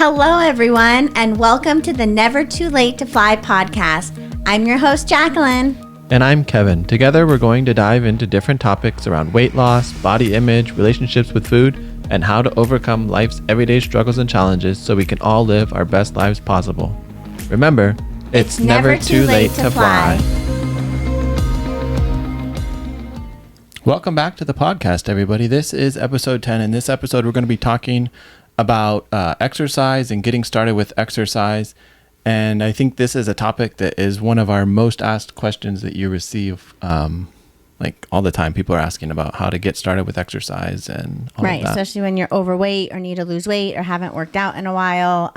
Hello, everyone, and welcome to the Never Too Late to Fly podcast. I'm your host, Jacqueline. And I'm Kevin. Together, we're going to dive into different topics around weight loss, body image, relationships with food, and how to overcome life's everyday struggles and challenges so we can all live our best lives possible. Remember, it's never too late to fly. Welcome back to the podcast, everybody. This is episode 10. In this episode, we're going to be talking about exercise and getting started with exercise. And I think this is a topic that is one of our most asked questions that you receive like all the time. People are asking about how to get started with exercise and all right, of that. Especially when you're overweight or need to lose weight or haven't worked out in a while.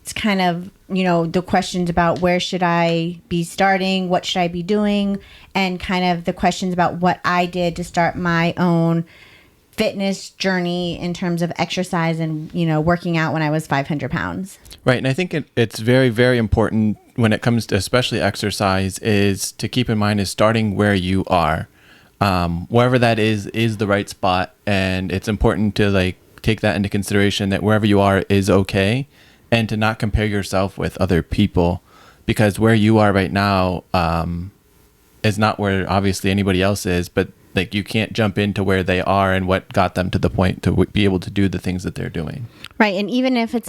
It's kind of, the questions about where should I be starting? What should I be doing? And kind of the questions about what I did to start my own fitness journey in terms of exercise and, working out when I was 500 pounds. Right. And I think it's very, very important when it comes to especially exercise is to keep in mind is starting where you are. Wherever that is the right spot. And it's important to take that into consideration that wherever you are is okay and to not compare yourself with other people because where you are right now is not where obviously anybody else is, but you can't jump into where they are and what got them to the point to be able to do the things that they're doing. Right. And even if it's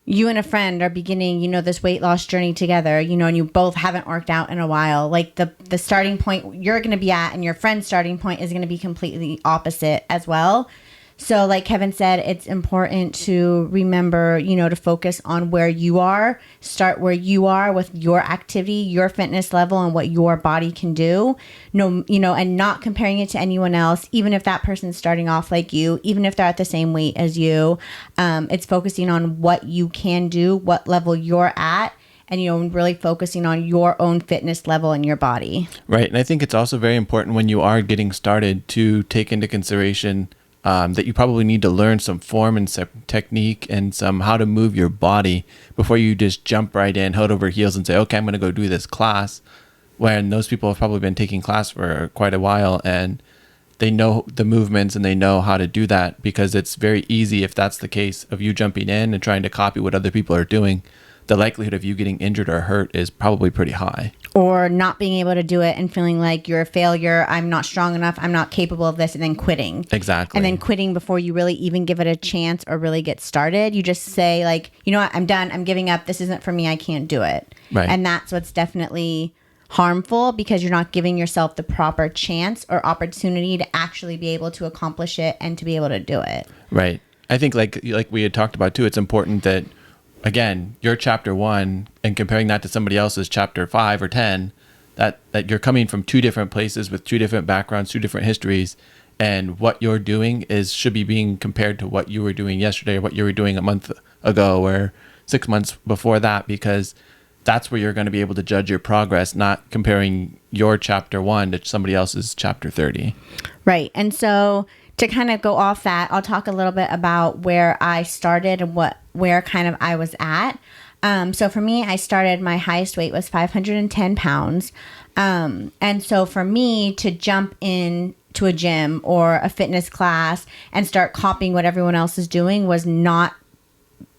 you and a friend are beginning, this weight loss journey together, and you both haven't worked out in a while, the starting point you're going to be at and your friend's starting point is going to be completely opposite as well. So like Kevin said, it's important to remember, to focus on where you are, start where you are with your activity, your fitness level and what your body can do. And not comparing it to anyone else, even if that person's starting off like you, even if they're at the same weight as you. It's focusing on what you can do, what level you're at, and, really focusing on your own fitness level and your body. Right. And I think it's also very important when you are getting started to take into consideration that you probably need to learn some form and some technique and some how to move your body before you just jump right in, head over heels and say, okay, I'm going to go do this class. When those people have probably been taking class for quite a while and they know the movements and they know how to do that because it's very easy if that's the case of you jumping in and trying to copy what other people are doing. The likelihood of you getting injured or hurt is probably pretty high. Or not being able to do it and feeling like you're a failure, I'm not strong enough, I'm not capable of this, and then quitting. Exactly. And then quitting before you really even give it a chance or really get started. You just say you know what, I'm done, I'm giving up, this isn't for me, I can't do it. Right. And that's what's definitely harmful because you're not giving yourself the proper chance or opportunity to actually be able to accomplish it and to be able to do it. Right. I think like we had talked about too, it's important that again, you're chapter 1 and comparing that to somebody else's chapter 5 or 10, that you're coming from two different places with two different backgrounds, two different histories. And what you're doing should be being compared to what you were doing yesterday or what you were doing a month ago or 6 months before that, because that's where you're going to be able to judge your progress, not comparing your chapter 1 to somebody else's chapter 30. Right. And so to kind of go off that, I'll talk a little bit about where I started and where kind of I was at. So for me, I started, my highest weight was 510 pounds. And so for me to jump in to a gym or a fitness class and start copying what everyone else is doing was not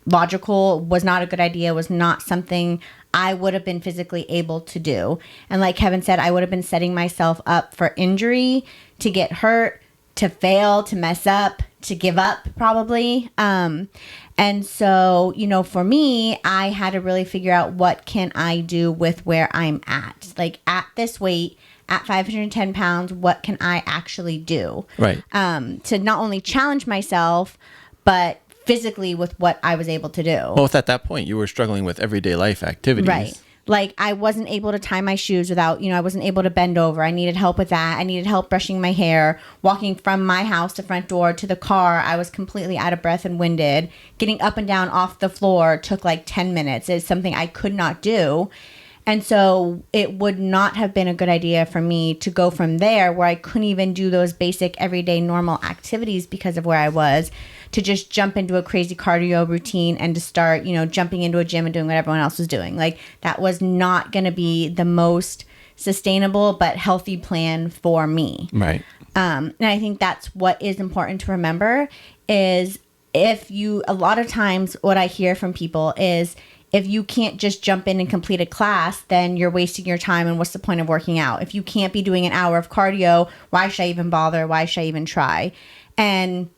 logical, was not a good idea, was not something I would have been physically able to do. And like Kevin said, I would have been setting myself up for injury, to get hurt, to fail, to mess up, to give up probably. And so, for me, I had to really figure out what can I do with where I'm at. At this weight, at 510 pounds, what can I actually do? Right. To not only challenge myself, but physically with what I was able to do. Both at that point, you were struggling with everyday life activities. Right. I wasn't able to tie my shoes without, I wasn't able to bend over. I needed help with that. I needed help brushing my hair. Walking from my house to front door to the car, I was completely out of breath and winded. Getting up and down off the floor took 10 minutes. It's something I could not do. And so it would not have been a good idea for me to go from there where I couldn't even do those basic everyday normal activities because of where I was, to just jump into a crazy cardio routine and to start, jumping into a gym and doing what everyone else was doing. That was not going to be the most sustainable but healthy plan for me. Right. And I think that's what is important to remember is a lot of times what I hear from people is if you can't just jump in and complete a class, then you're wasting your time. And what's the point of working out? If you can't be doing an hour of cardio, why should I even bother? Why should I even try? And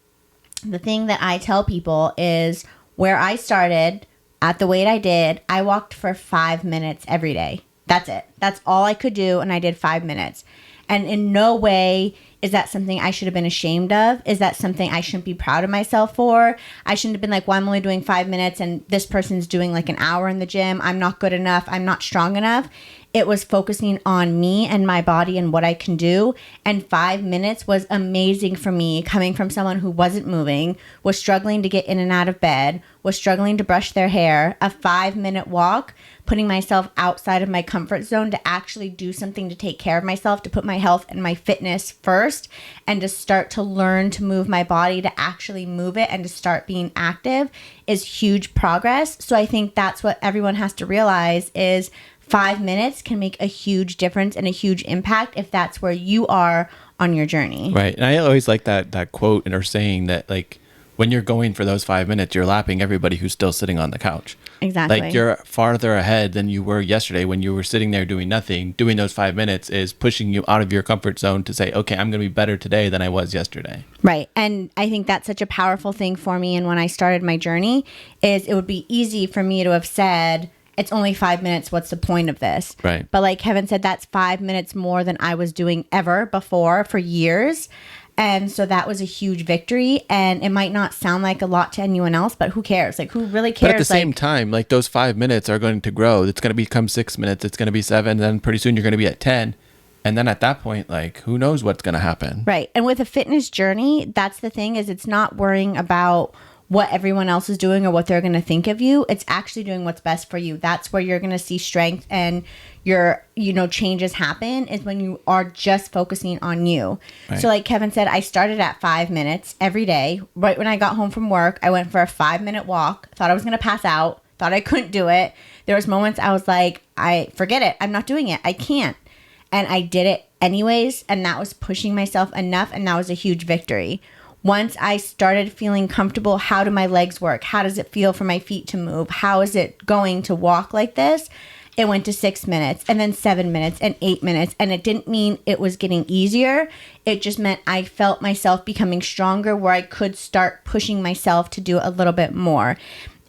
the thing that I tell people is where I started at the weight I did, I walked for 5 minutes every day. That's it. That's all I could do. And I did 5 minutes. And in no way is that something I should have been ashamed of? Is that something I shouldn't be proud of myself for? I shouldn't have been like, well, I'm only doing 5 minutes and this person's doing like an hour in the gym. I'm not good enough. I'm not strong enough. It was focusing on me and my body and what I can do. And 5 minutes was amazing for me, coming from someone who wasn't moving, was struggling to get in and out of bed, was struggling to brush their hair. A 5-minute walk, putting myself outside of my comfort zone to actually do something to take care of myself, to put my health and my fitness first, and to start to learn to move my body, to actually move it and to start being active is huge progress. So I think that's what everyone has to realize is 5 minutes can make a huge difference and a huge impact if that's where you are on your journey. Right. And I always like that quote and or saying that like when you're going for those 5 minutes, you're lapping everybody who's still sitting on the couch. Exactly. Like you're farther ahead than you were yesterday when you were sitting there doing nothing. Doing those 5 minutes is pushing you out of your comfort zone to say, okay, I'm going to be better today than I was yesterday. Right. And I think that's such a powerful thing for me. And when I started my journey is it would be easy for me to have said, it's only 5 minutes. What's the point of this? Right. But like Kevin said, that's 5 minutes more than I was doing ever before for years. And so that was a huge victory. And it might not sound like a lot to anyone else, but who cares? Like, who really cares? But at the same time, like those 5 minutes are going to grow. It's going to become 6 minutes. It's going to be 7. Then pretty soon you're going to be at 10. And then at that point, like, who knows what's going to happen? Right. And with a fitness journey, that's the thing is it's not worrying about what everyone else is doing or what they're going to think of you. It's actually doing what's best for you. That's where you're going to see strength and your, changes happen is when you are just focusing on you. Right. So like Kevin said, I started at 5 minutes every day. Right when I got home from work, I went for a 5-minute walk. Thought I was going to pass out. Thought I couldn't do it. There was moments I was like, I forget it. I'm not doing it. I can't. And I did it anyways. And that was pushing myself enough. And that was a huge victory. Once I started feeling comfortable, how do my legs work? How does it feel for my feet to move? How is it going to walk like this? It went to 6 minutes and then 7 minutes and 8 minutes. And it didn't mean it was getting easier. It just meant I felt myself becoming stronger where I could start pushing myself to do a little bit more.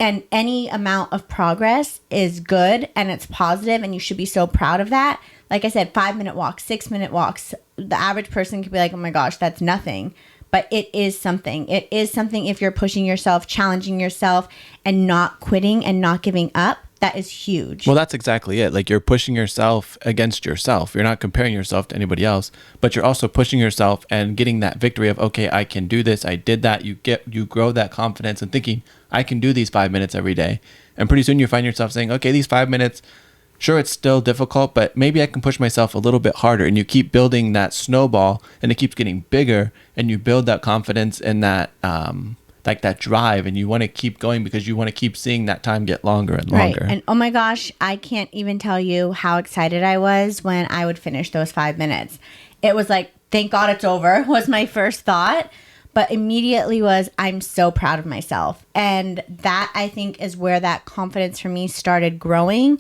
And any amount of progress is good and it's positive and you should be so proud of that. Like I said, 5-minute walks, 6-minute walks. The average person could be like, oh my gosh, that's nothing. But it is something. It is something if you're pushing yourself, challenging yourself, and not quitting and not giving up. That is huge. Well, that's exactly it. Like you're pushing yourself against yourself. You're not comparing yourself to anybody else, but you're also pushing yourself and getting that victory of, okay, I can do this. I did that. You grow that confidence and thinking, I can do these 5 minutes every day. And pretty soon you find yourself saying, okay, these 5 minutes, sure, it's still difficult, but maybe I can push myself a little bit harder. And you keep building that snowball and it keeps getting bigger and you build that confidence and that, like that drive, and you want to keep going because you want to keep seeing that time get longer and longer. Right. And oh my gosh, I can't even tell you how excited I was when I would finish those 5 minutes. It was like, thank God it's over was my first thought. But immediately was, I'm so proud of myself. And that I think is where that confidence for me started growing,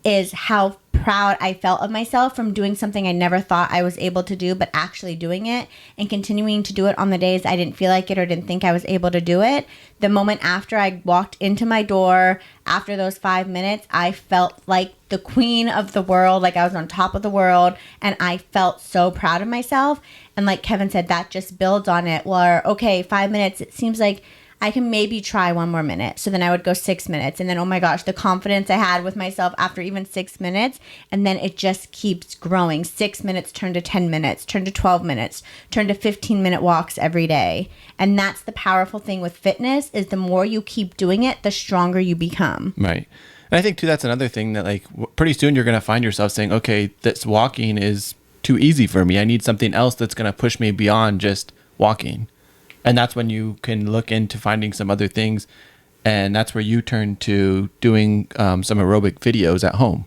is how proud I felt of myself from doing something I never thought I was able to do, but actually doing it and continuing to do it on the days I didn't feel like it or didn't think I was able to do it. The moment after I walked into my door, after those 5 minutes, I felt like the queen of the world, like I was on top of the world, and I felt so proud of myself. And like Kevin said, that just builds on it. Where, okay, 5 minutes, it seems like I can maybe try 1 more minute. So then I would go 6 minutes. And then, oh my gosh, the confidence I had with myself after even 6 minutes. And then it just keeps growing. 6 minutes turned to 10 minutes, turned to 12 minutes, turned to 15-minute walks every day. And that's the powerful thing with fitness, is the more you keep doing it, the stronger you become. Right. And I think too, that's another thing that like pretty soon you're going to find yourself saying, okay, this walking is too easy for me. I need something else that's going to push me beyond just walking. And that's when you can look into finding some other things. And that's where you turn to doing some aerobic videos at home.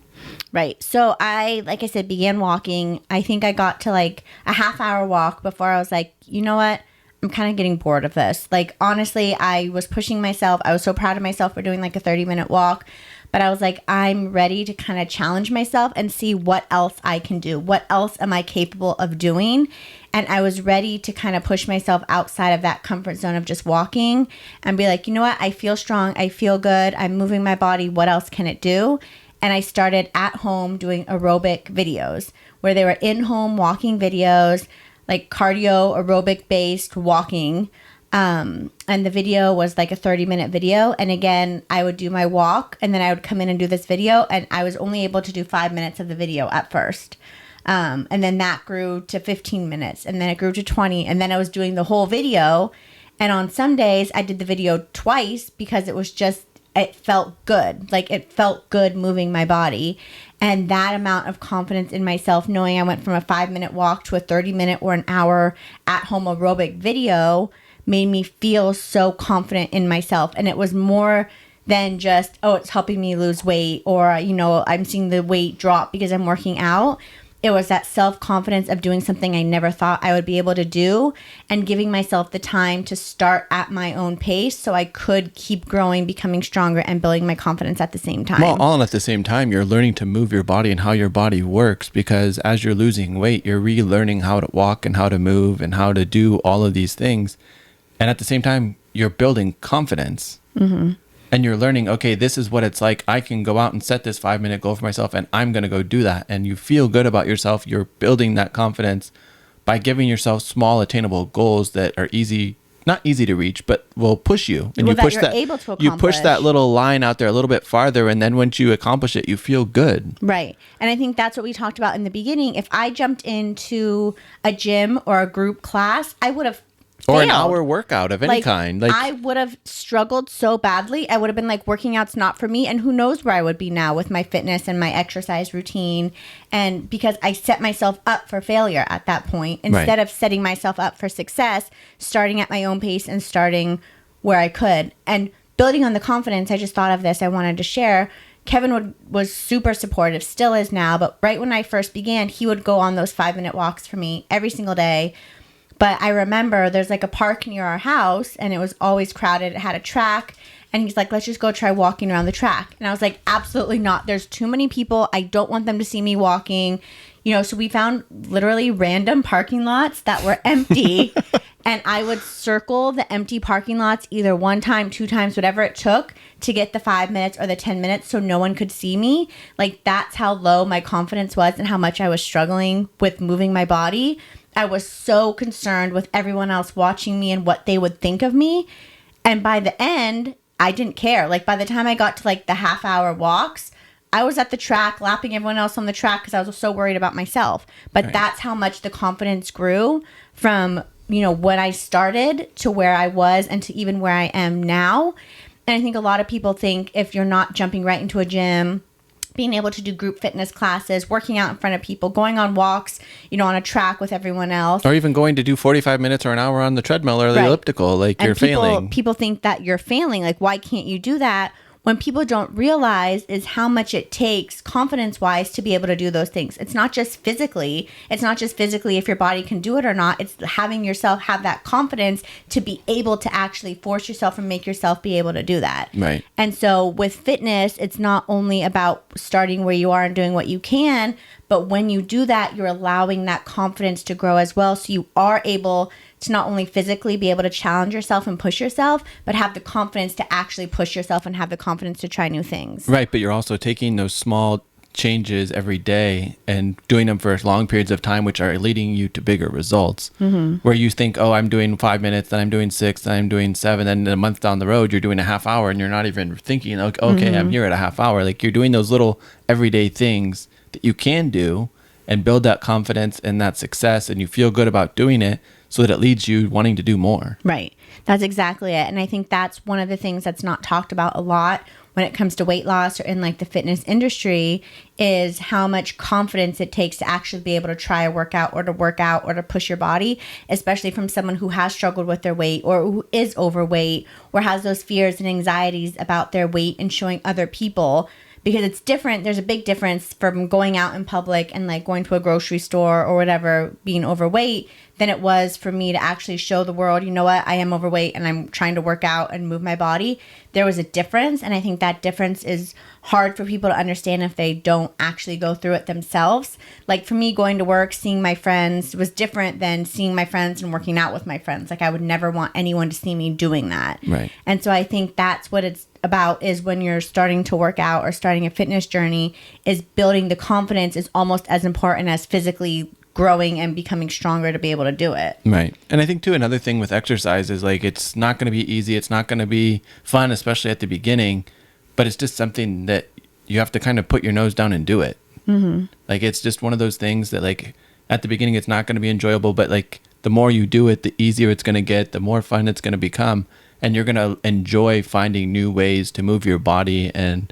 Right. So I, like I said, began walking. I think I got to like a half-hour walk before I was like, you know what? I'm kind of getting bored of this. Like, honestly, I was pushing myself. I was so proud of myself for doing like a 30-minute walk. But I was like, I'm ready to kind of challenge myself and see what else I can do. What else am I capable of doing? And I was ready to kind of push myself outside of that comfort zone of just walking and be like, you know what? I feel strong. I feel good. I'm moving my body. What else can it do? And I started at home doing aerobic videos where they were in-home walking videos, like cardio aerobic based walking. And the video was like a 30-minute video. And again, I would do my walk and then I would come in and do this video. And I was only able to do 5 minutes of the video at first. And then that grew to 15 minutes and then it grew to 20. And then I was doing the whole video. And on some days I did the video twice because it felt good. Like it felt good moving my body. And that amount of confidence in myself, knowing I went from a 5-minute walk to a 30-minute or an hour at home aerobic video, made me feel so confident in myself. And it was more than just, oh, it's helping me lose weight or, I'm seeing the weight drop because I'm working out. It was that self-confidence of doing something I never thought I would be able to do and giving myself the time to start at my own pace so I could keep growing, becoming stronger, and building my confidence at the same time. Well, all at the same time, you're learning to move your body and how your body works because as you're losing weight, you're relearning how to walk and how to move and how to do all of these things. And at the same time, you're building confidence. Mm-hmm. And you're learning, okay, this is what it's like. I can go out and set this 5-minute goal for myself and I'm going to go do that. And you feel good about yourself. You're building that confidence by giving yourself small attainable goals that are not easy to reach, but will push you. And you push that little line out there a little bit farther. And then once you accomplish it, you feel good. Right. And I think that's what we talked about in the beginning. If I jumped into a gym or a group class, I would have or an hour workout of any kind. Like I would have struggled so badly. I would have been like, working out's not for me. And who knows where I would be now with my fitness and my exercise routine. And because I set myself up for failure at that point, instead of setting myself up for success, starting at my own pace and starting where I could. And building on the confidence, I just thought of this. I wanted to share. Kevin was super supportive, still is now. But right when I first began, he would go on those 5-minute walks for me every single day. But I remember there's like a park near our house and it was always crowded. It had a track and he's like, let's just go try walking around the track. And I was like, absolutely not. There's too many people. I don't want them to see me walking. So we found literally random parking lots that were empty and I would circle the empty parking lots either 1 time, 2 times, whatever it took to get the 5 minutes or the 10 minutes so no one could see me. Like that's how low my confidence was and how much I was struggling with moving my body. I was so concerned with everyone else watching me and what they would think of me. And by the end, I didn't care. Like by the time I got to like the half-hour walks, I was at the track lapping everyone else on the track because I was so worried about myself. But that's how much the confidence grew from, when I started to where I was and to even where I am now. And I think a lot of people think if you're not jumping right into a gym, being able to do group fitness classes, working out in front of people, going on walks, on a track with everyone else. Or even going to do 45 minutes or an hour on the treadmill or the elliptical, like you're failing. People think that you're failing. Like, why can't you do that? When people don't realize is how much it takes confidence-wise to be able to do those things. It's not just physically. It's not just physically if your body can do it or not. It's having yourself have that confidence to be able to actually force yourself and make yourself be able to do that. Right. And so with fitness, it's not only about starting where you are and doing what you can, but when you do that, you're allowing that confidence to grow as well. So you are able to not only physically be able to challenge yourself and push yourself, but have the confidence to actually push yourself and have the confidence to try new things. Right. But you're also taking those small changes every day and doing them for long periods of time, which are leading you to bigger results. Mm-hmm. Where you think, oh, I'm doing 5 minutes, then I'm doing 6, then I'm doing 7, then a month down the road, you're doing a half hour and you're not even thinking, okay, I'm here at a half hour. Like you're doing those little everyday things that you can do and build that confidence and that success, and you feel good about doing it so that it leads you wanting to do more. Right. That's exactly it. And I think that's one of the things that's not talked about a lot when it comes to weight loss or in like the fitness industry is how much confidence it takes to actually be able to try a workout or to push your body, especially from someone who has struggled with their weight or who is overweight or has those fears and anxieties about their weight and showing other people. Because it's different. There's a big difference from going out in public and like going to a grocery store or whatever, being overweight, than it was for me to actually show the world, you know what, I am overweight and I'm trying to work out and move my body. There was a difference. And I think that difference is hard for people to understand if they don't actually go through it themselves. Like for me, going to work, seeing my friends was different than seeing my friends and working out with my friends. Like I would never want anyone to see me doing that. Right. And so I think that's what it's about, is when you're starting to work out or starting a fitness journey, is building the confidence is almost as important as physically growing and becoming stronger to be able to do it. Right. And I think too, another thing with exercise is like, it's not going to be easy. It's not going to be fun, especially at the beginning, but it's just something that you have to kind of put your nose down and do it. Mm-hmm. Like, it's just one of those things that like at the beginning, it's not going to be enjoyable, but like the more you do it, the easier it's going to get, the more fun it's going to become. And you're going to enjoy finding new ways to move your body and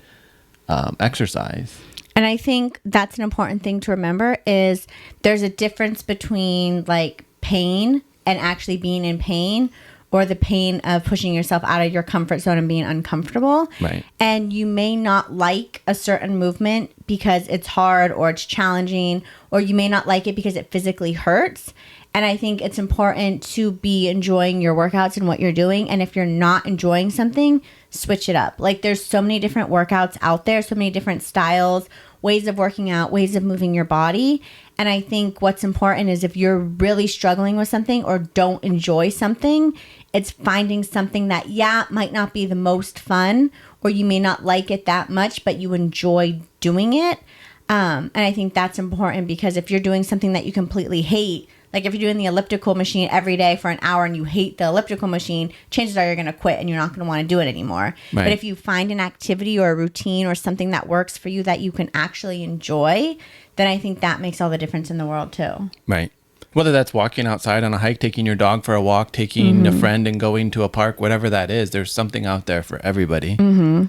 exercise. And I think that's an important thing to remember, is there's a difference between like pain and actually being in pain, or the pain of pushing yourself out of your comfort zone and being uncomfortable. Right. And you may not like a certain movement because it's hard or it's challenging, or you may not like it because it physically hurts. And I think it's important to be enjoying your workouts and what you're doing. And if you're not enjoying something, switch it up. Like there's so many different workouts out there, so many different styles, ways of working out, ways of moving your body. And I think what's important is if you're really struggling with something or don't enjoy something, it's finding something that, might not be the most fun, or you may not like it that much, but you enjoy doing it. And I think that's important, because if you're doing something that you completely hate, like if you're doing the elliptical machine every day for an hour and you hate the elliptical machine, chances are you're going to quit and you're not going to want to do it anymore. Right. But if you find an activity or a routine or something that works for you that you can actually enjoy, then I think that makes all the difference in the world too. Right. Whether that's walking outside on a hike, taking your dog for a walk, taking a friend and going to a park, whatever that is, there's something out there for everybody. Mm-hmm.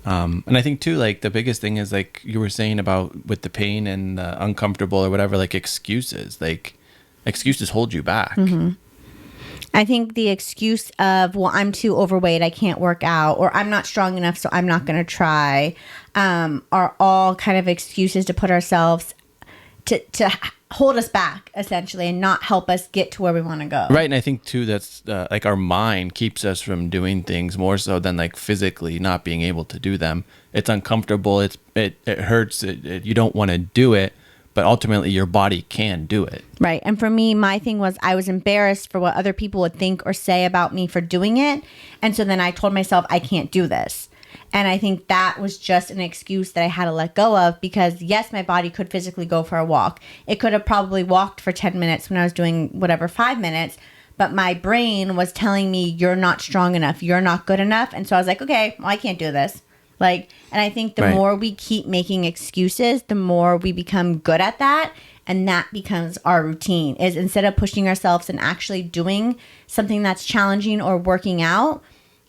And I think too, like the biggest thing is like you were saying about with the pain and the uncomfortable or whatever, like excuses hold you back. Mm-hmm. I think the excuse of, well, I'm too overweight, I can't work out, or I'm not strong enough, so I'm not going to try, are all kind of excuses to put ourselves to hold us back, essentially, and not help us get to where we want to go. Right. And I think too, that's like our mind keeps us from doing things more so than like physically not being able to do them. It's uncomfortable. It hurts. You don't want to do it, but ultimately your body can do it. Right. And for me, my thing was I was embarrassed for what other people would think or say about me for doing it. And so then I told myself, I can't do this. And I think that was just an excuse that I had to let go of, because yes, my body could physically go for a walk. It could have probably walked for 10 minutes when I was doing 5 minutes, but my brain was telling me, you're not strong enough, you're not good enough. And so I was like, okay, well, I can't do this. And I think the more we keep making excuses, the more we become good at that. And that becomes our routine, is instead of pushing ourselves and actually doing something that's challenging or working out,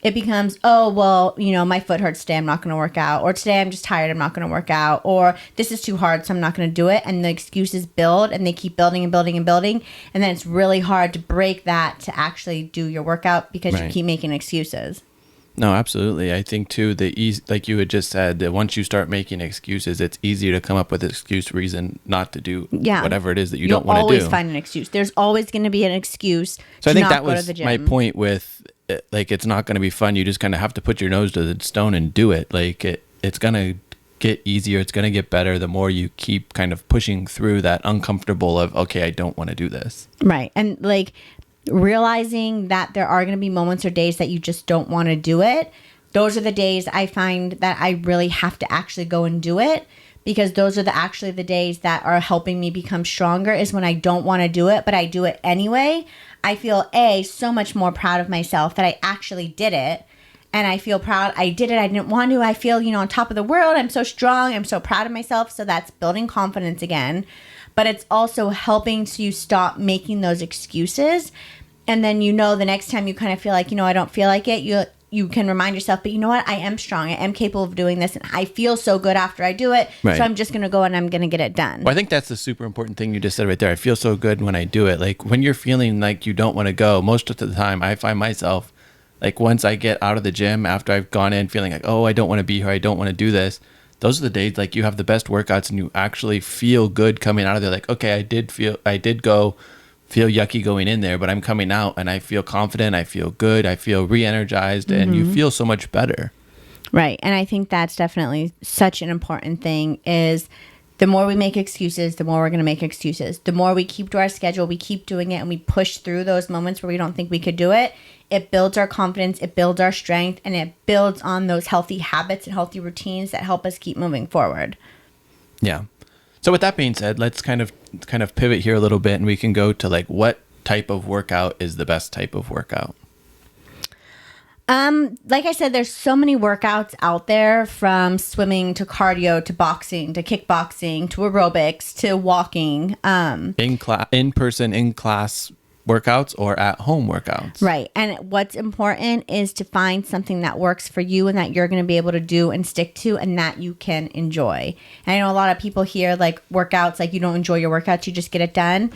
it becomes, oh, well, my foot hurts today, I'm not going to work out. Or today I'm just tired, I'm not going to work out. Or this is too hard, so I'm not going to do it. And the excuses build, and they keep building and building and building. And then it's really hard to break that to actually do your workout, because you keep making excuses. No, absolutely. I think too, like you had just said, that once you start making excuses, it's easier to come up with an excuse reason not to do whatever it is that you don't want to do. You'll always find an excuse. There's always going to be an excuse so to I think not that go to was the gym. my point with, like, it's not going to be fun. You just kind of have to put your nose to the stone and do it. Like, it's going to get easier. It's going to get better the more you keep kind of pushing through that uncomfortable of, okay, I don't want to do this. Right. And like realizing that there are going to be moments or days that you just don't want to do it. Those are the days I find that I really have to actually go and do it, because those are actually the days that are helping me become stronger, is when I don't want to do it, but I do it anyway. I feel so much more proud of myself that I actually did it. And I feel proud I did it. I didn't want to. I feel, on top of the world. I'm so strong. I'm so proud of myself. So that's building confidence again. But it's also helping to stop making those excuses. And then, the next time you kind of feel like, I don't feel like it, you can remind yourself, but you know what? I am strong. I am capable of doing this. And I feel so good after I do it. Right. So I'm just going to go and I'm going to get it done. Well, I think that's the super important thing you just said right there. I feel so good when I do it. Like when you're feeling like you don't want to go, most of the time I find myself, like once I get out of the gym after I've gone in feeling like, oh, I don't want to be here, I don't want to do this. Those are the days like you have the best workouts and you actually feel good coming out of there. Like, okay, I did go feel yucky going in there, but I'm coming out and I feel confident, I feel good, I feel re-energized, and you feel so much better. Right. And I think that's definitely such an important thing is the more we make excuses, the more we're going to make excuses. The more we keep to our schedule, we keep doing it, and we push through those moments where we don't think we could do it. It builds our confidence, it builds our strength, and it builds on those healthy habits and healthy routines that help us keep moving forward. Yeah. So with that being said, let's kind of pivot here a little bit, and we can go to like what type of workout is the best type of workout. Like I said, there's so many workouts out there, from swimming to cardio to boxing to kickboxing to aerobics to walking. In person, in class workouts or at home workouts. Right. And what's important is to find something that works for you and that you're going to be able to do and stick to and that you can enjoy. And I know a lot of people hear like workouts, like you don't enjoy your workouts, you just get it done.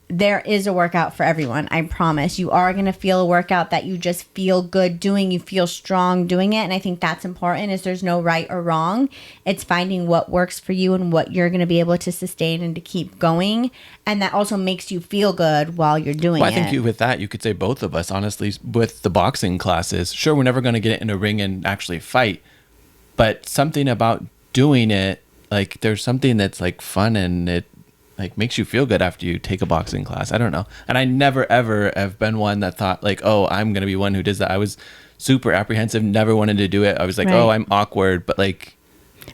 There is a workout for everyone. I promise. You are going to feel a workout that you just feel good doing. You feel strong doing it. And I think that's important, is there's no right or wrong. It's finding what works for you and what you're going to be able to sustain and to keep going. And that also makes you feel good while you're doing it. I think with that, you could say both of us, honestly, with the boxing classes, sure, we're never going to get in a ring and actually fight. But something about doing it, like there's something that's like fun, and it like makes you feel good after you take a boxing class. I don't know. And I never ever have been one that thought like, oh, I'm going to be one who does that. I was super apprehensive, never wanted to do it. I was like, oh, I'm awkward, but like.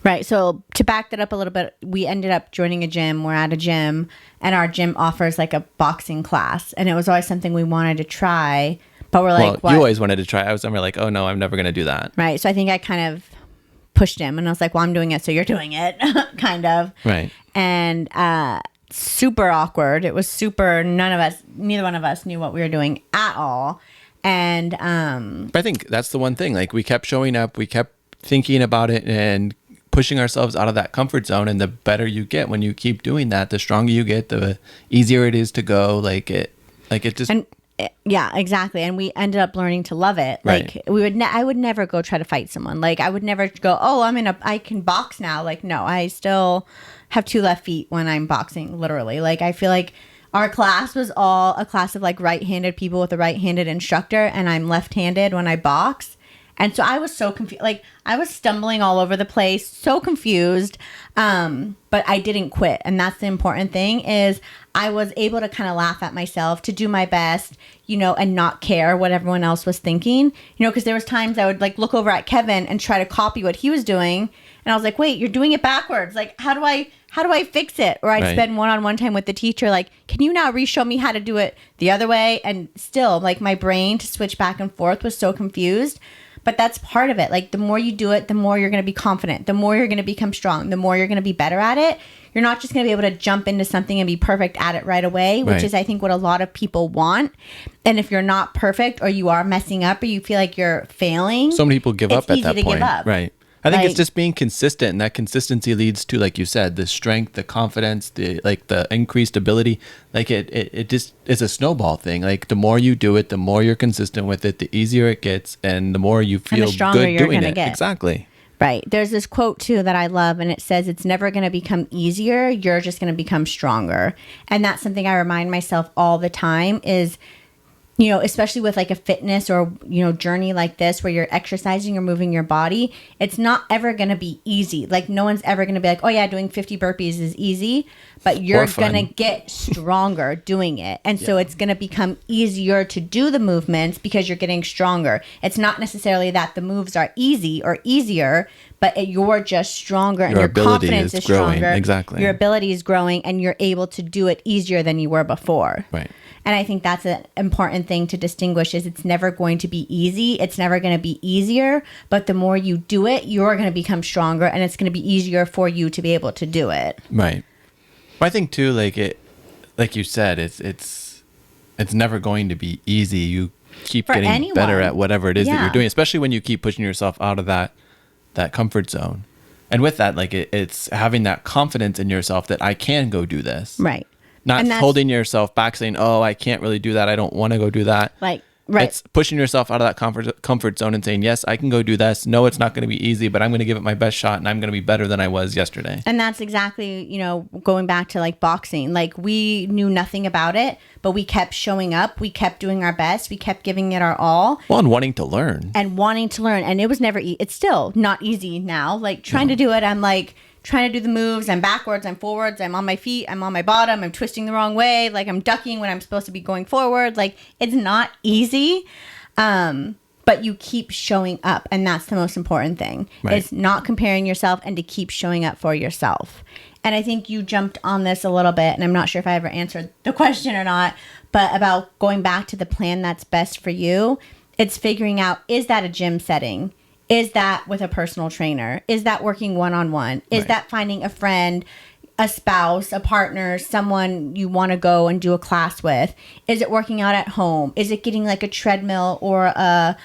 Right. So to back that up a little bit, we ended up joining a gym. We're at a gym, and our gym offers like a boxing class. And it was always something we wanted to try, but we're like, well, you always wanted to try. I was never like, oh no, I'm never going to do that. Right. So I think I kind of pushed him, and I was like, well, I'm doing it, so you're doing it. Kind of. Right. And super awkward. It was super, neither one of us knew what we were doing at all. And but I think that's the one thing. Like we kept showing up, we kept thinking about it and pushing ourselves out of that comfort zone. And the better you get when you keep doing that, the stronger you get, the easier it is to go. Yeah, exactly. And we ended up learning to love it. Like I would never go try to fight someone. Like I would never go, oh, I can box now. Like, no, I still have 2 left feet when I'm boxing, literally. Like I feel like our class was all a class of like right-handed people with a right-handed instructor, and I'm left-handed when I box. And so I was so confused. Like I was stumbling all over the place, so confused. But I didn't quit. And that's the important thing, is I was able to kind of laugh at myself, to do my best, and not care what everyone else was thinking, because there was times I would like look over at Kevin and try to copy what he was doing. And I was like, wait, you're doing it backwards. Like, how do I fix it? Or I'd spend one-on-one time with the teacher. Like, can you now re-show me how to do it the other way? And still, like, my brain to switch back and forth was so confused. But that's part of it. Like, the more you do it, the more you're going to be confident. The more you're going to become strong. The more you're going to be better at it. You're not just going to be able to jump into something and be perfect at it right away, which is, I think, what a lot of people want. And if you're not perfect, or you are messing up, or you feel like you're failing, so many people give up at that point. Give up. Right. I think it's just being consistent, and that consistency leads to, like you said, the strength, the confidence, the increased ability. Like it just is a snowball thing. Like the more you do it, the more you're consistent with it, the easier it gets, and the more you feel good doing it. Exactly. Right. There's this quote too that I love, and it says, it's never going to become easier. You're just going to become stronger. And that's something I remind myself all the time is, especially with like a fitness or, journey like this, where you're exercising or moving your body, it's not ever going to be easy. Like no one's ever going to be like, oh yeah, doing 50 burpees is easy, but you're going to get stronger doing it. And so it's going to become easier to do the movements because you're getting stronger. It's not necessarily that the moves are easy or easier, but you're just stronger, and your confidence is stronger. Exactly. Your ability is growing, and you're able to do it easier than you were before. Right. And I think that's an important thing to distinguish, is it's never going to be easy. It's never going to be easier. But the more you do it, you're going to become stronger, and it's going to be easier for you to be able to do it. Right. Well, I think too, like you said, it's never going to be easy. You keep getting better at whatever it is that you're doing, especially when you keep pushing yourself out of that comfort zone. And with that, like it's having that confidence in yourself that I can go do this. Right. Not holding yourself back saying, oh, I can't really do that. I don't want to go do that. Like, Right. It's pushing yourself out of that comfort zone and saying, yes, I can go do this. No, it's not going to be easy, but I'm going to give it my best shot and I'm going to be better than I was yesterday. And that's exactly, going back to like boxing. Like we knew nothing about it, but we kept showing up. We kept doing our best. We kept giving it our all. Well, and wanting to learn. And it was never, it's still not easy now. Like trying to do it, I'm like trying to do the moves. I'm backwards, I'm forwards, I'm on my feet, I'm on my bottom, I'm twisting the wrong way. Like I'm ducking when I'm supposed to be going forward. Like it's not easy. But you keep showing up, and that's the most important thing. Right. It's not comparing yourself and to keep showing up for yourself. And I think you jumped on this a little bit, and I'm not sure if I ever answered the question or not, but about going back to the plan that's best for you. It's figuring out, is that a gym setting? Is that with a personal trainer? Is that working one-on-one? Is that finding a friend, a spouse, a partner, someone you want to go and do a class with? Is it working out at home? Is it getting like a treadmill or a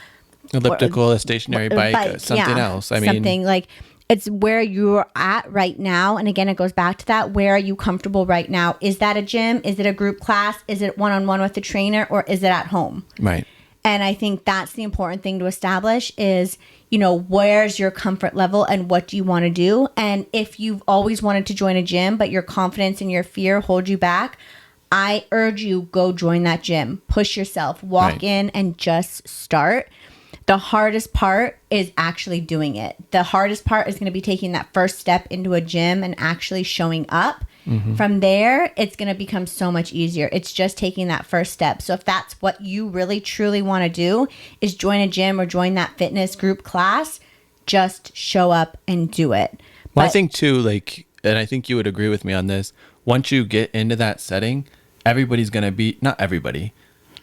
a stationary bike something else? Something like, it's where you're at right now. And again, it goes back to that. Where are you comfortable right now? Is that a gym? Is it a group class? Is it one-on-one with the trainer, or is it at home? Right. And I think that's the important thing to establish is, where's your comfort level and what do you want to do? And if you've always wanted to join a gym, but your confidence and your fear hold you back, I urge you, go join that gym. Push yourself. Walk in and just start. The hardest part is actually doing it. The hardest part is going to be taking that first step into a gym and actually showing up. Mm-hmm. From there, it's going to become so much easier. It's just taking that first step. So if that's what you really, truly want to do, is join a gym or join that fitness group class, just show up and do it. Well, I think too, and I think you would agree with me on this, once you get into that setting, everybody's going to be, not everybody,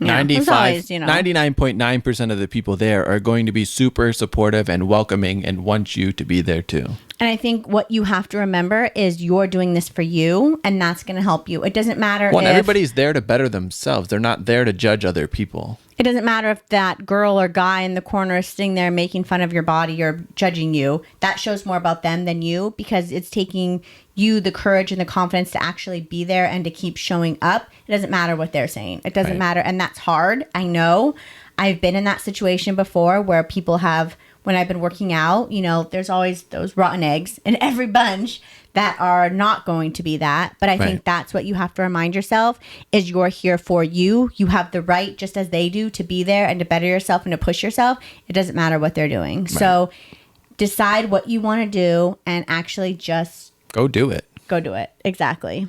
99.9% of the people there are going to be super supportive and welcoming and want you to be there too. And I think what you have to remember is you're doing this for you, and that's going to help you. It doesn't matter if everybody's there to better themselves. They're not there to judge other people. It doesn't matter if that girl or guy in the corner is sitting there making fun of your body or judging you. That shows more about them than you, because it's taking you the courage and the confidence to actually be there and to keep showing up. It doesn't matter what they're saying. It doesn't matter. And that's hard. I know. I've been in that situation before where people have, when I've been working out, there's always those rotten eggs in every bunch that are not going to be that. But I think that's what you have to remind yourself is you're here for you. You have the right, just as they do, to be there and to better yourself and to push yourself. It doesn't matter what they're doing. Right. So decide what you want to do and actually just go do it. Go do it. Exactly.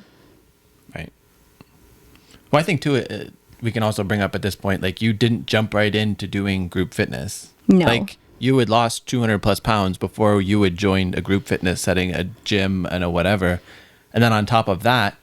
Right. Well, I think too, we can also bring up at this point, like, you didn't jump right into doing group fitness. No. Like, you had lost 200 plus pounds before you had joined a group fitness setting, a gym and a whatever. And then on top of that,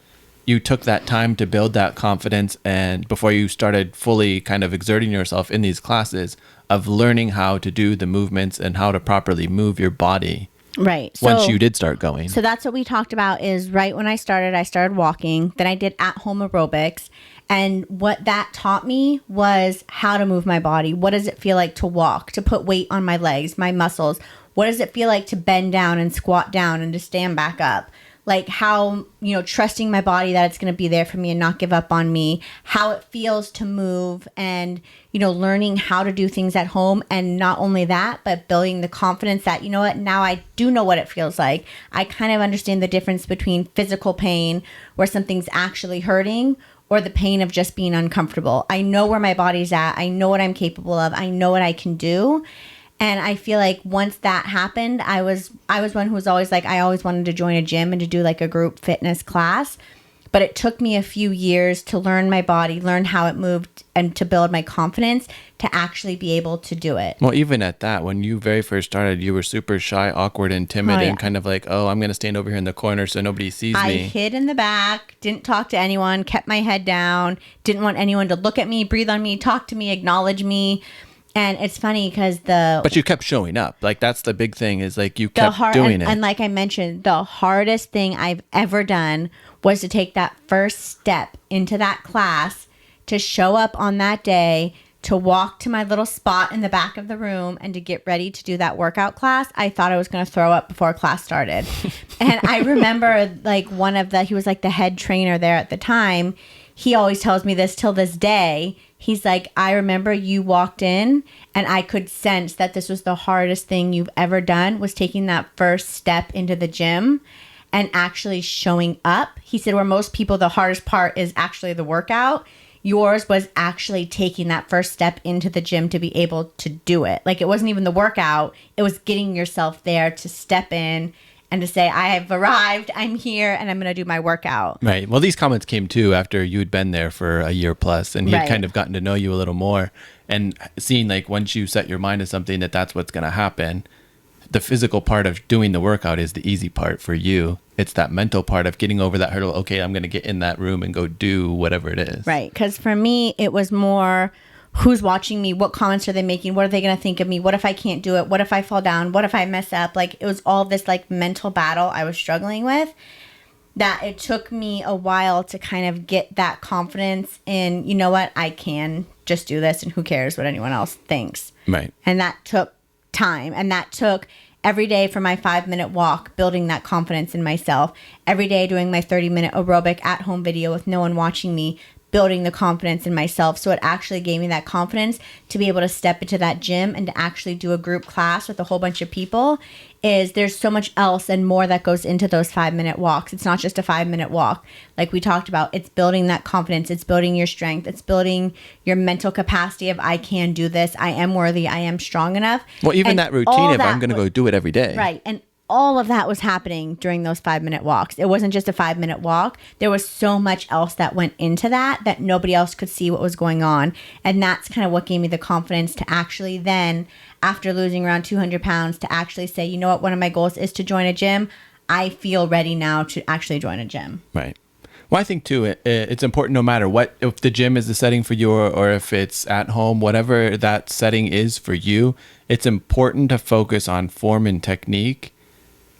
you took that time to build that confidence, and before you started fully kind of exerting yourself in these classes of learning how to do the movements and how to properly move your body. Right. Once you did start going. So that's what we talked about is right when I started walking. Then I did at-home aerobics. And what that taught me was how to move my body. What does it feel like to walk, to put weight on my legs, my muscles? What does it feel like to bend down and squat down and to stand back up? Like how, trusting my body that it's going to be there for me and not give up on me. How it feels to move and, learning how to do things at home. And not only that, but building the confidence that, now I do know what it feels like. I kind of understand the difference between physical pain where something's actually hurting or the pain of just being uncomfortable. I know where my body's at. I know what I'm capable of. I know what I can do. And I feel like once that happened, I was one who was always like, I always wanted to join a gym and to do like a group fitness class. But it took me a few years to learn my body, learn how it moved, and to build my confidence to actually be able to do it. Well, even at that, when you very first started, you were super shy, awkward, and timid, and kind of like, I'm going to stand over here in the corner so nobody sees me. I hid in the back, didn't talk to anyone, kept my head down, didn't want anyone to look at me, breathe on me, talk to me, acknowledge me. And it's funny because But you kept showing up. Like, that's the big thing is, like, you kept doing it. And like I mentioned, the hardest thing I've ever done was to take that first step into that class, to show up on that day, to walk to my little spot in the back of the room and to get ready to do that workout class. I thought I was going to throw up before class started. And I remember like he was like the head trainer there at the time. He always tells me this till this day. He's like, I remember you walked in and I could sense that this was the hardest thing you've ever done, was taking that first step into the gym and actually showing up. He said, where most people, the hardest part is actually the workout. Yours was actually taking that first step into the gym to be able to do it. Like, it wasn't even the workout. It was getting yourself there to step in and to say, I have arrived, I'm here, and I'm going to do my workout. Right. Well, these comments came too after you'd been there for a year plus, and he'd Right. kind of gotten to know you a little more, and seeing like once you set your mind to something that that's what's going to happen, the physical part of doing the workout is the easy part for you. It's that mental part of getting over that hurdle. Okay, I'm going to get in that room and go do whatever it is. Right. Because for me, it was more, who's watching me? What comments are they making? What are they going to think of me? What if I can't do it? What if I fall down? What if I mess up? Like, it was all this like mental battle I was struggling with, that it took me a while to kind of get that confidence in, you know what, I can just do this and who cares what anyone else thinks. Right. And that took time, and that took every day for my 5-minute walk, building that confidence in myself. Every day doing my 30-minute aerobic at home video with no one watching me, building the confidence in myself. So it actually gave me that confidence to be able to step into that gym and to actually do a group class with a whole bunch of people. Is there's so much else and more that goes into those 5-minute walks. It's not just a 5-minute walk. Like we talked about, it's building that confidence. It's building your strength. It's building your mental capacity of, I can do this. I am worthy. I am strong enough. Well, even And that routine all of that I'm going to go do it every day. Right. And all of that was happening during those 5-minute walks. It wasn't just a 5-minute walk. There was so much else that went into that nobody else could see what was going on. And that's kind of what gave me the confidence to actually then, after losing around 200 pounds, to actually say, you know what, one of my goals is to join a gym. I feel ready now to actually join a gym. Right. Well, I think too, it's important no matter what, if the gym is the setting for you or if it's at home, whatever that setting is for you, it's important to focus on form and technique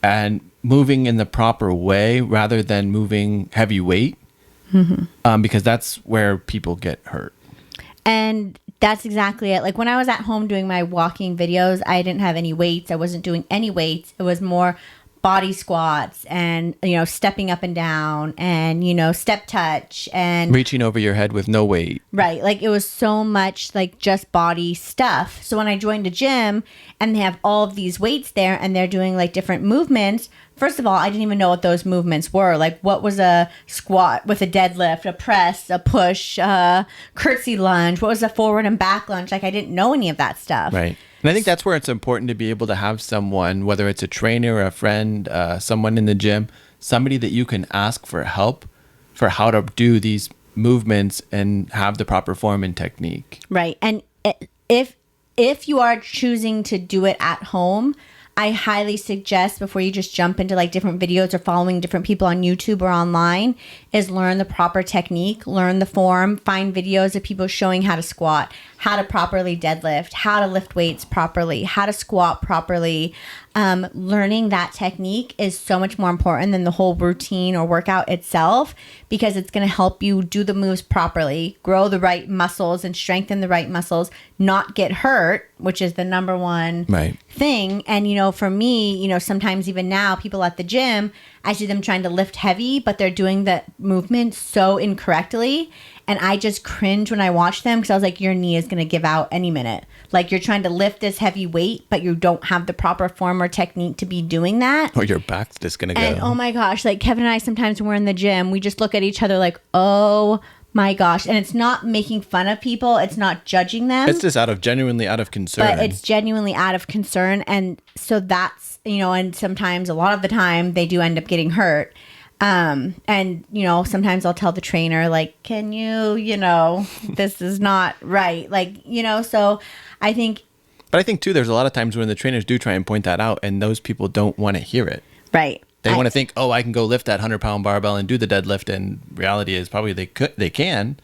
and moving in the proper way rather than moving heavy weight, because that's where people get hurt. And that's exactly it. Like when I was at home doing my walking videos, I didn't have any weights. I wasn't doing any weights. It was more body squats and, stepping up and down and, step touch and Reaching over your head with no weight. right. Like it was so much like just body stuff. So when I joined a gym and they have all of these weights there and they're doing like different movements, first of all, I didn't even know what those movements were. Like what was a squat with a deadlift, a press, a push, a curtsy lunge? What was a forward and back lunge? Like I didn't know any of that stuff. Right. And I think that's where it's important to be able to have someone, whether it's a trainer or a friend, someone in the gym, somebody that you can ask for help for how to do these movements and have the proper form and technique. Right. And if you are choosing to do it at home, I highly suggest, before you just jump into like different videos or following different people on YouTube or online, is learn the proper technique, learn the form, find videos of people showing how to squat, how to properly deadlift, how to lift weights properly, how to squat properly. Learning that technique is so much more important than the whole routine or workout itself, because it's going to help you do the moves properly, grow the right muscles and strengthen the right muscles, not get hurt, which is the number one thing. And, for me, sometimes even now people at the gym, I see them trying to lift heavy, but they're doing the movement so incorrectly. And I just cringe when I watch them because I was like, your knee is going to give out any minute. Like you're trying to lift this heavy weight, but you don't have the proper form or technique to be doing that. Or your back's just going to go. And oh my gosh, like Kevin and I, sometimes when we're in the gym, we just look at each other like, oh my gosh. And it's not making fun of people. It's not judging them. It's just genuinely out of concern. But it's genuinely out of concern. And so that's, and sometimes, a lot of the time, they do end up getting hurt. And, sometimes I'll tell the trainer, like, can you, this is not right. Like, so I think. But I think, too, there's a lot of times when the trainers do try and point that out and those people don't want to hear it. Right. They want to think, oh, I can go lift that 100-pound barbell and do the deadlift. And reality is probably they can,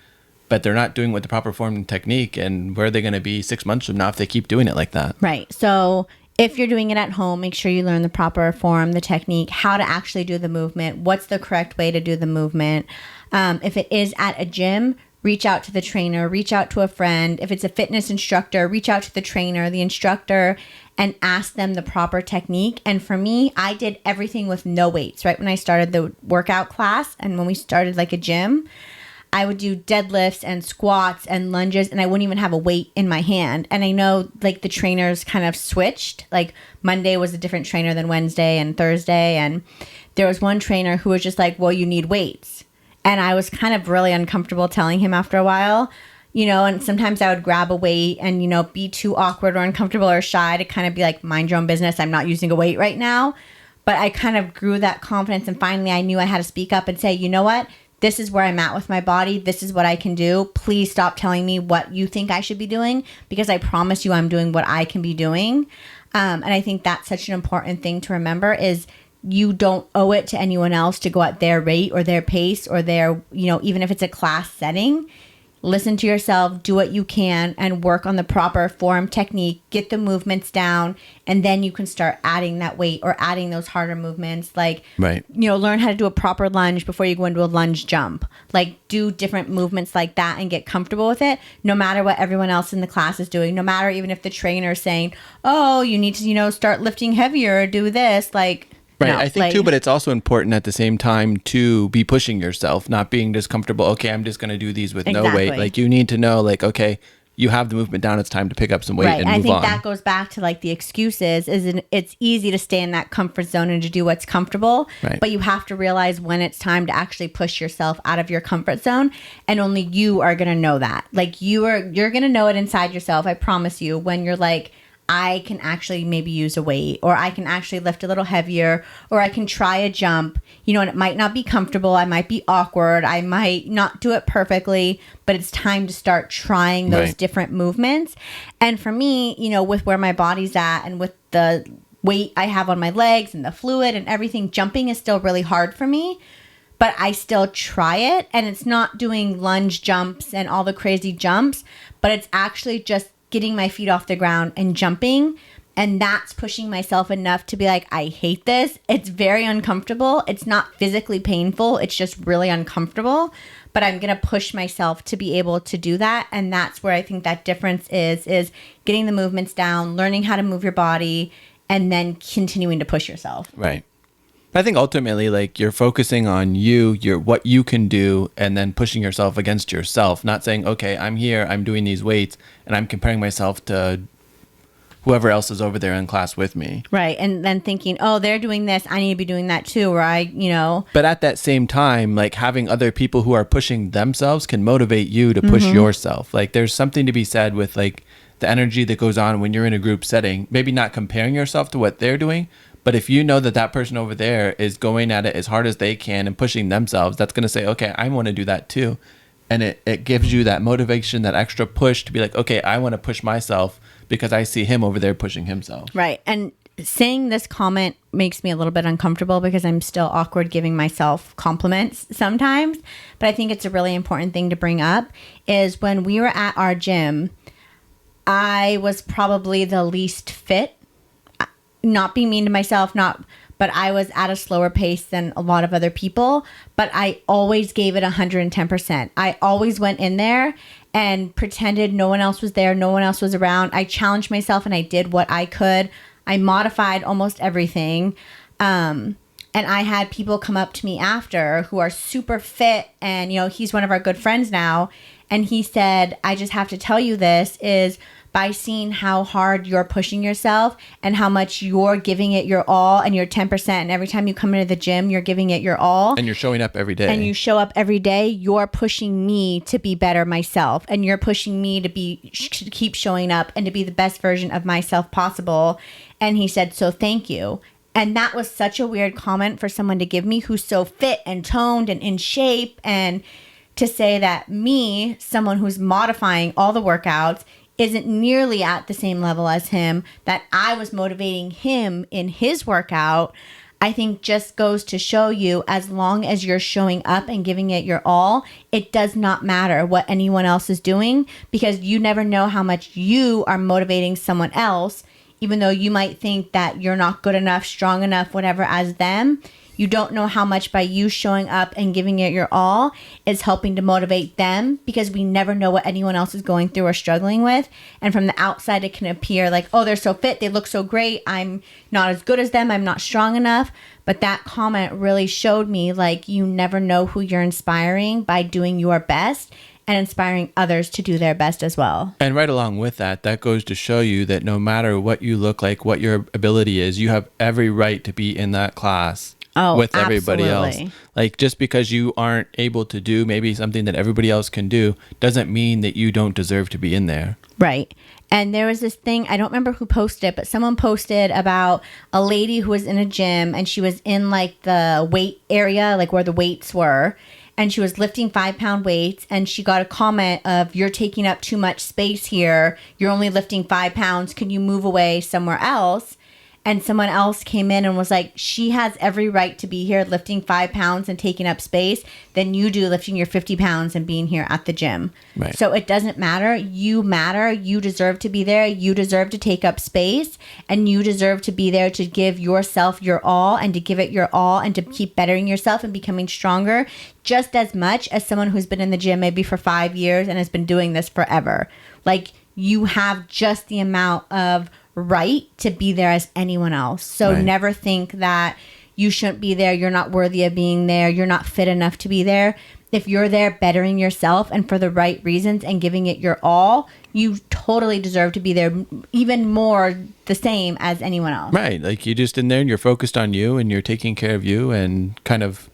but they're not doing with the proper form and technique. And where are they going to be 6 months from now if they keep doing it like that? Right. So if you're doing it at home, make sure you learn the proper form, the technique, how to actually do the movement, what's the correct way to do the movement. If it is at a gym, reach out to the trainer, reach out to a friend. If it's a fitness instructor, reach out to the trainer, the instructor, and ask them the proper technique. And for me, I did everything with no weights, right? When I started the workout class and when we started like a gym, I would do deadlifts and squats and lunges, and I wouldn't even have a weight in my hand. And I know like the trainers kind of switched. Like Monday was a different trainer than Wednesday and Thursday. And there was one trainer who was just like, well, you need weights. And I was kind of really uncomfortable telling him after a while, you know, and sometimes I would grab a weight and, you know, be too awkward or uncomfortable or shy to kind of be like, mind your own business. I'm not using a weight right now. But I kind of grew that confidence, and finally I knew I had to speak up and say, you know what? This is where I'm at with my body. This is what I can do. Please stop telling me what you think I should be doing, because I promise you I'm doing what I can be doing. And I think that's such an important thing to remember is you don't owe it to anyone else to go at their rate or their pace or their, you know, even if it's a class setting. Listen to yourself, do what you can, and work on the proper form technique, get the movements down, and then you can start adding that weight or adding those harder movements. Like, Right. you know, learn how to do a proper lunge before you go into a lunge jump. Like, do different movements like that and get comfortable with it, no matter what everyone else in the class is doing, no matter even if the trainer is saying, oh, you need to, you know, start lifting heavier or do this. Like, Right. no, I think too, but it's also important at the same time to be pushing yourself, not being just comfortable. Okay, I'm just going to do these with no weight. Exactly. Like you need to know, like, okay, you have the movement down. It's time to pick up some weight right. and I move think on. that goes back to like the excuses. It's easy to stay in that comfort zone and to do what's comfortable, Right. but you have to realize when it's time to actually push yourself out of your comfort zone, and only you are going to know that. Like you're going to know it inside yourself. I promise you, when you're like, I can actually maybe use a weight, or I can actually lift a little heavier, or I can try a jump, you know, and it might not be comfortable. I might be awkward. I might not do it perfectly, but it's time to start trying those Right. different movements. And for me, you know, with where my body's at and with the weight I have on my legs and the fluid and everything, jumping is still really hard for me. But I still try it, and it's not doing lunge jumps and all the crazy jumps, but it's actually just getting my feet off the ground and jumping. And that's pushing myself enough to be like, I hate this. It's very uncomfortable. It's not physically painful. It's just really uncomfortable. But I'm going to push myself to be able to do that. And that's where I think that difference is getting the movements down, learning how to move your body, and then continuing to push yourself. Right. I think ultimately, like you're focusing on your what you can do, and then pushing yourself against yourself. Not saying, okay, I'm here, I'm doing these weights, and I'm comparing myself to whoever else is over there in class with me. Right. And then thinking, oh, they're doing this, I need to be doing that too. Or I, you know. But at that same time, like having other people who are pushing themselves can motivate you to push yourself. Like there's something to be said with like the energy that goes on when you're in a group setting. Maybe not comparing yourself to what they're doing, but if you know that that person over there is going at it as hard as they can and pushing themselves, that's going to say, okay, I want to do that too. And it gives you that motivation, that extra push to be like, okay, I want to push myself because I see him over there pushing himself. Right. And saying this comment makes me a little bit uncomfortable because I'm still awkward giving myself compliments sometimes. But I think it's a really important thing to bring up is when we were at our gym, I was probably the least fit. Not being mean to myself, but I was at a slower pace than a lot of other people, but I always gave it 110%. I always went in there and pretended no one else was there, no one else was around. I challenged myself and I did what I could. I modified almost everything. And I had people come up to me after who are super fit, and you know, he's one of our good friends now, and he said, I just have to tell you this is by seeing how hard you're pushing yourself and how much you're giving it your all and your 10%. And every time you come into the gym, you're giving it your all. And you're showing up every day. And you show up every day. You're pushing me to be better myself. And you're pushing me to keep showing up and to be the best version of myself possible. And he said, so thank you. And that was such a weird comment for someone to give me who's so fit and toned and in shape. And to say that me, someone who's modifying all the workouts, isn't nearly at the same level as him, that I was motivating him in his workout, I think just goes to show you, as long as you're showing up and giving it your all, it does not matter what anyone else is doing, because you never know how much you are motivating someone else even though you might think that you're not good enough, strong enough, whatever as them, you don't know how much by you showing up and giving it your all is helping to motivate them, because we never know what anyone else is going through or struggling with. And from the outside, it can appear like, oh, they're so fit, they look so great, I'm not as good as them, I'm not strong enough. But that comment really showed me, like, you never know who you're inspiring by doing your best and inspiring others to do their best as well. And right along with that, that goes to show you that no matter what you look like, what your ability is, you have every right to be in that class with everybody else. Like, just because you aren't able to do maybe something that everybody else can do doesn't mean that you don't deserve to be in there. Right. And there was this thing, I don't remember who posted it, but someone posted about a lady who was in a gym, and she was in like the weight area, like where the weights were. And she was lifting 5-pound weights, and she got a comment of, you're taking up too much space here. You're only lifting 5 pounds. Can you move away somewhere else? And someone else came in and was like, she has every right to be here lifting 5 pounds and taking up space than you do lifting your 50 pounds and being here at the gym. Right. So it doesn't matter. You matter. You deserve to be there. You deserve to take up space, and you deserve to be there to give yourself your all, and to give it your all, and to keep bettering yourself and becoming stronger, just as much as someone who's been in the gym maybe for 5 years and has been doing this forever. Like, you have just the amount of right to be there as anyone else. So never think that you shouldn't be there, you're not worthy of being there, you're not fit enough to be there. If you're there bettering yourself and for the right reasons and giving it your all, you totally deserve to be there, even more the same as anyone else. Right. Like, you're just in there and you're focused on you and you're taking care of you and kind of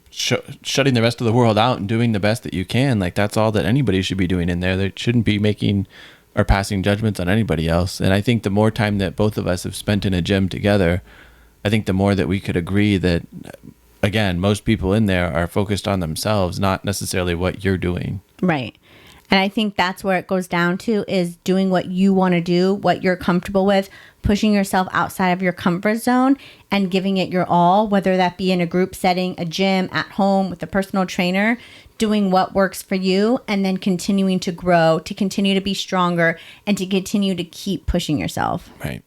shutting the rest of the world out and doing the best that you can. Like, that's all that anybody should be doing in there. They shouldn't be making or passing judgments on anybody else. And I think the more time that both of us have spent in a gym together, I think the more that we could agree that, again, most people in there are focused on themselves, not necessarily what you're doing. Right. And I think that's where it goes down to, is doing what you want to do, what you're comfortable with, pushing yourself outside of your comfort zone and giving it your all, whether that be in a group setting, a gym, at home with a personal trainer, doing what works for you, and then continuing to grow, to continue to be stronger, and to continue to keep pushing yourself. Right.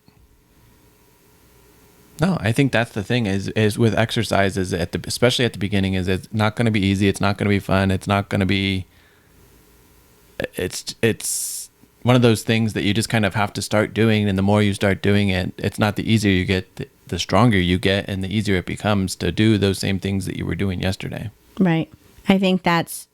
No, I think that's the thing is with exercise, is especially at the beginning, is it's not going to be easy. It's not going to be fun. It's not going to be, it's one of those things that you just kind of have to start doing. And the more you start doing it, it's not the easier you get, the stronger you get, and the easier it becomes to do those same things that you were doing yesterday. Right. I think that's,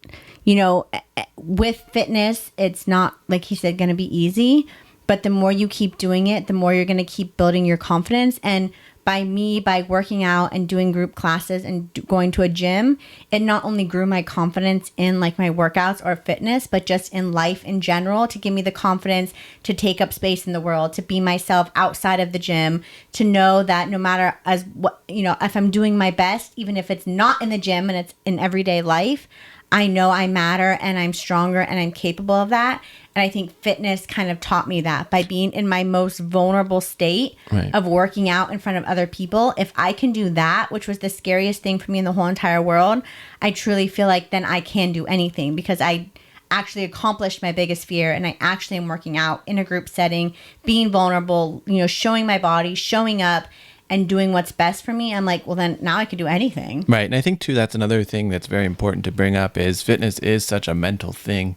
with fitness, it's not, like he said, going to be easy, but the more you keep doing it, the more you're going to keep building your confidence. And by working out and doing group classes and going to a gym, it not only grew my confidence in like my workouts or fitness, but just in life in general, to give me the confidence to take up space in the world, to be myself outside of the gym, to know that no matter if I'm doing my best, even if it's not in the gym and it's in everyday life, I know I matter and I'm stronger and I'm capable of that. And I think fitness kind of taught me that by being in my most vulnerable state of working out in front of other people. If I can do that, which was the scariest thing for me in the whole entire world, I truly feel like then I can do anything, because I actually accomplished my biggest fear, and I actually am working out in a group setting, being vulnerable, showing my body, showing up, and doing what's best for me. I'm like, well, then now I can do anything. Right. And I think, too, that's another thing that's very important to bring up, is fitness is such a mental thing,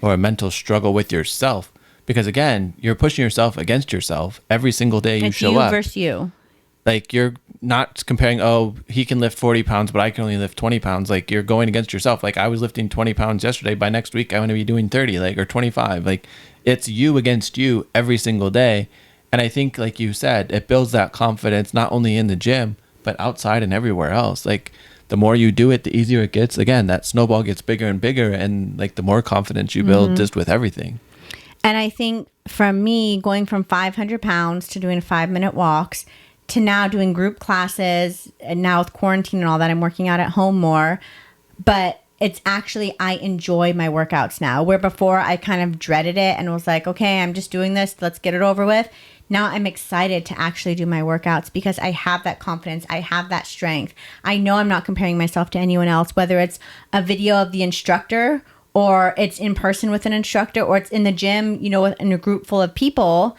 or a mental struggle with yourself. Because, again, you're pushing yourself against yourself every single day you show up. It's you versus you. Like, you're not comparing, oh, he can lift 40 pounds, but I can only lift 20 pounds. Like, you're going against yourself. Like, I was lifting 20 pounds yesterday. By next week, I'm going to be doing 30, or 25. Like, it's you against you every single day. And I think, like you said, it builds that confidence not only in the gym, but outside and everywhere else. Like, the more you do it, the easier it gets. Again, that snowball gets bigger and bigger, and like the more confidence you build just with everything. And I think from me, going from 500 pounds to doing 5-minute walks to now doing group classes, and now with quarantine and all that, I'm working out at home more. But it's actually, I enjoy my workouts now, where before I kind of dreaded it and was like, okay, I'm just doing this, let's get it over with. Now I'm excited to actually do my workouts, because I have that confidence. I have that strength. I know I'm not comparing myself to anyone else, whether it's a video of the instructor, or it's in person with an instructor, or it's in the gym, in a group full of people.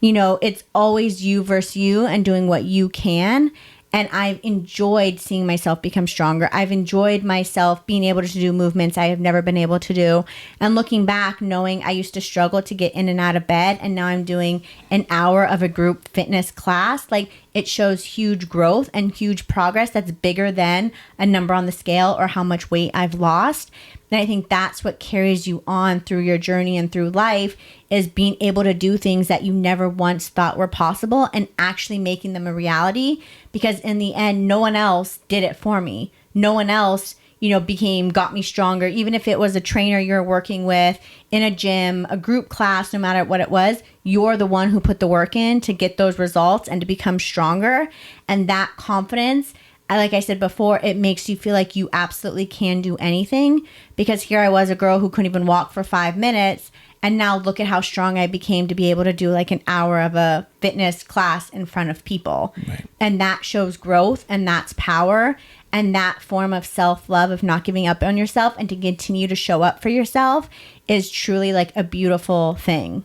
it's always you versus you and doing what you can. And I've enjoyed seeing myself become stronger. I've enjoyed myself being able to do movements I have never been able to do. And looking back, knowing I used to struggle to get in and out of bed, and now I'm doing an hour of a group fitness class, like it shows huge growth and huge progress that's bigger than a number on the scale or how much weight I've lost. And I think that's what carries you on through your journey and through life, is being able to do things that you never once thought were possible and actually making them a reality. Because in the end, no one else did it for me. No one else, got me stronger. Even if it was a trainer you're working with in a gym, a group class, no matter what it was, you're the one who put the work in to get those results and to become stronger. And that confidence, like I said before, it makes you feel like you absolutely can do anything. Because here I was, a girl who couldn't even walk for 5 minutes. And now look at how strong I became to be able to do like an hour of a fitness class in front of people. Right. And that shows growth, and that's power. And that form of self-love, of not giving up on yourself and to continue to show up for yourself, is truly like a beautiful thing.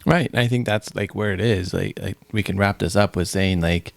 Right. I think that's like where it is. Like we can wrap this up with saying, like,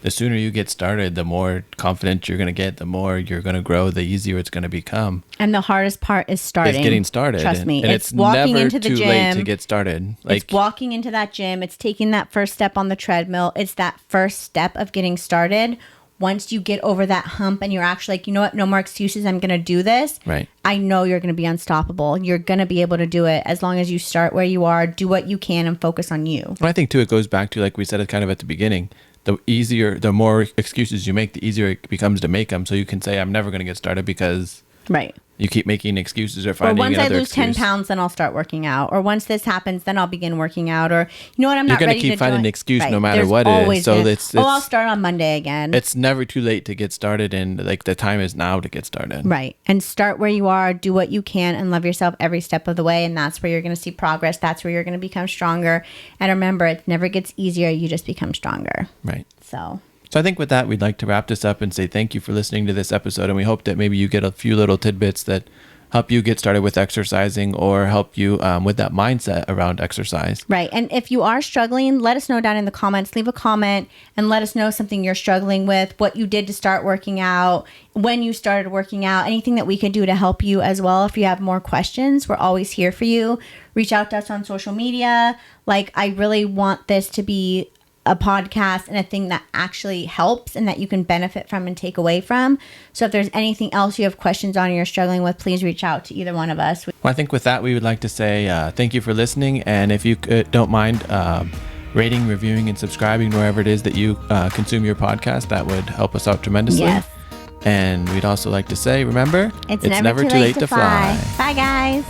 the sooner you get started, the more confident you're going to get, the more you're going to grow, the easier it's going to become. And the hardest part is starting. It's getting started. Trust me. And it's walking never into the too gym. late to get started. Like, it's walking into that gym. It's taking that first step on the treadmill. It's that first step of getting started. Once you get over that hump and you're actually like, you know what, no more excuses, I'm going to do this. Right. I know you're going to be unstoppable. You're going to be able to do it as long as you start where you are, do what you can, and focus on you. I think, too, it goes back to, like we said it kind of at the beginning, the more excuses you make, the easier it becomes to make them. So you can say, I'm never going to get started because right. you keep making excuses or finding another excuse. Or once I lose 10 pounds, then I'll start working out. Or once this happens, then I'll begin working out. Or, you know what, I'm not ready to You're going to keep finding an excuse no matter what it is. So I'll start on Monday again. It's never too late to get started, and like the time is now to get started. Right. And start where you are, do what you can, and love yourself every step of the way. And that's where you're going to see progress. That's where you're going to become stronger. And remember, it never gets easier. You just become stronger. Right. So I think with that, we'd like to wrap this up and say thank you for listening to this episode. And we hope that maybe you get a few little tidbits that help you get started with exercising, or help you with that mindset around exercise. Right. And if you are struggling, let us know down in the comments. Leave a comment and let us know something you're struggling with, what you did to start working out, when you started working out, anything that we could do to help you as well. If you have more questions, we're always here for you. Reach out to us on social media. Like, I really want this to be a podcast and a thing that actually helps and that you can benefit from and take away from. So if there's anything else you have questions on or you're struggling with, please reach out to either one of us. Well, I think with that, we would like to say thank you for listening. And if you don't mind rating, reviewing, and subscribing wherever it is that you consume your podcast, that would help us out tremendously. Yes. And we'd also like to say, remember, it's never too late to fly. Bye, guys.